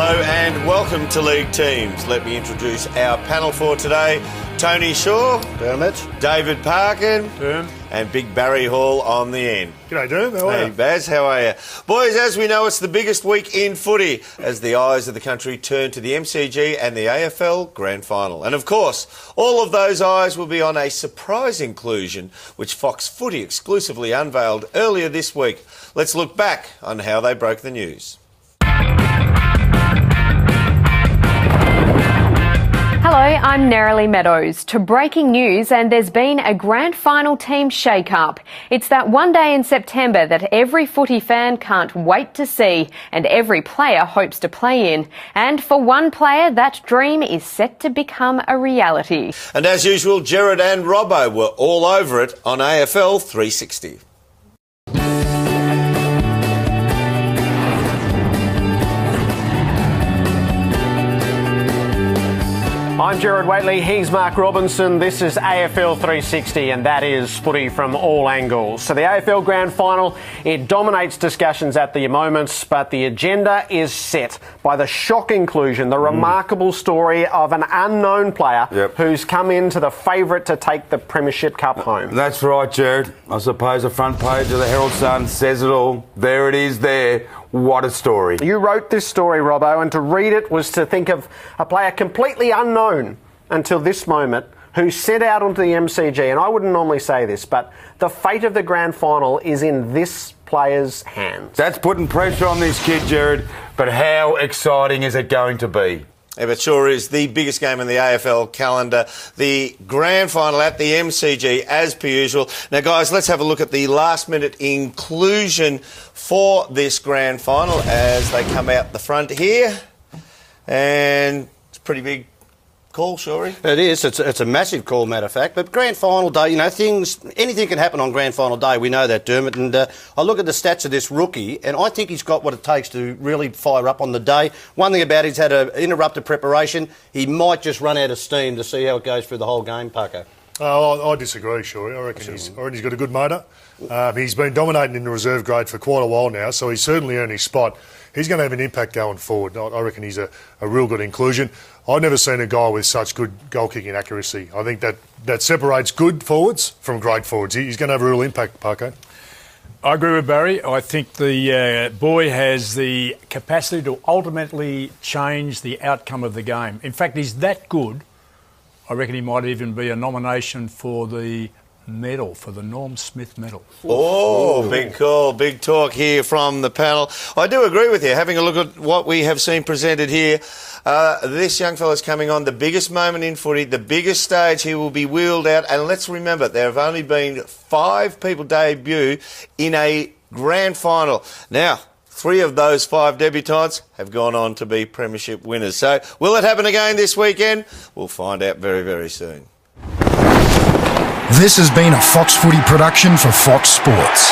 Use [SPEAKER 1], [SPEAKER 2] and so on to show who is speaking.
[SPEAKER 1] Hello and welcome to League Teams. Let me introduce our panel for today. Tony Shaw,
[SPEAKER 2] Dermot,
[SPEAKER 1] David Parkin,
[SPEAKER 3] Derm,
[SPEAKER 1] and Big Barry Hall on the end.
[SPEAKER 3] G'day, Derm. How are you?
[SPEAKER 1] Hey, Baz, how are you? Boys, as we know, it's the biggest week in footy as the eyes of the country turn to the MCG and the AFL Grand Final. And of course, all of those eyes will be on a surprise inclusion which Fox Footy exclusively unveiled earlier this week. Let's look back on how they broke the news.
[SPEAKER 4] Hello, I'm Nerily Meadows. To breaking news, and there's been a grand final team shake-up. It's that one day in September that every footy fan can't wait to see, and every player hopes to play in. And for one player, that dream is set to become a reality.
[SPEAKER 1] And as usual, Gerard and Robbo were all over it on AFL 360.
[SPEAKER 2] I'm Gerard Whateley, he's Mark Robinson, this is AFL 360 and that is footy from all angles. So the AFL Grand Final, it dominates discussions at the moment, but the agenda is set by the shock inclusion, the remarkable story of an unknown player who's come into the favourite to take the Premiership Cup home.
[SPEAKER 5] That's right, Gerard. I suppose the front page of the Herald Sun says it all. There it is there. What a story.
[SPEAKER 2] You wrote this story, Robbo, and to read it was to think of a player completely unknown until this moment who set out onto the MCG. And I wouldn't normally say this, but the fate of the grand final is in this player's hands.
[SPEAKER 5] That's putting pressure on this kid, Gerard, but how exciting is it going to be?
[SPEAKER 1] Yeah, it sure is the biggest game in the AFL calendar, the grand final at the MCG as per usual. Now, guys, let's have a look at the last-minute inclusion for this grand final as they come out the front here. And it's a pretty big call, Shorey.
[SPEAKER 6] It is. It's a massive call, matter of fact. But grand final day, you know, anything can happen on grand final day. We know that, Dermot. And I look at the stats of this rookie, and I think he's got what it takes to really fire up on the day. One thing about it, he's had an interrupted preparation. He might just run out of steam to see how it goes through the whole game, Paco.
[SPEAKER 3] I disagree, Shorey. I reckon he's got a good motor. He's been dominating in the reserve grade for quite a while now, so he's certainly earned his spot. He's going to have an impact going forward. I reckon he's a real good inclusion. I've never seen a guy with such good goal-kicking accuracy. I think that separates good forwards from great forwards. He's going to have a real impact, Parko.
[SPEAKER 7] I agree with Barry. I think the boy has the capacity to ultimately change the outcome of the game. In fact, he's that good, I reckon he might even be a nomination for the medal, for the Norm Smith medal.
[SPEAKER 1] Oh, big call, big talk here from the panel. I do agree with you. Having a look at what we have seen presented here, this young fella's coming on the biggest moment in footy, the biggest stage he will be wheeled out. And let's remember, there have only been 5 people debut in a grand final. Now, 3 of those 5 debutants have gone on to be premiership winners. So will it happen again this weekend? We'll find out very, very soon.
[SPEAKER 8] This has been a Fox Footy production for Fox Sports.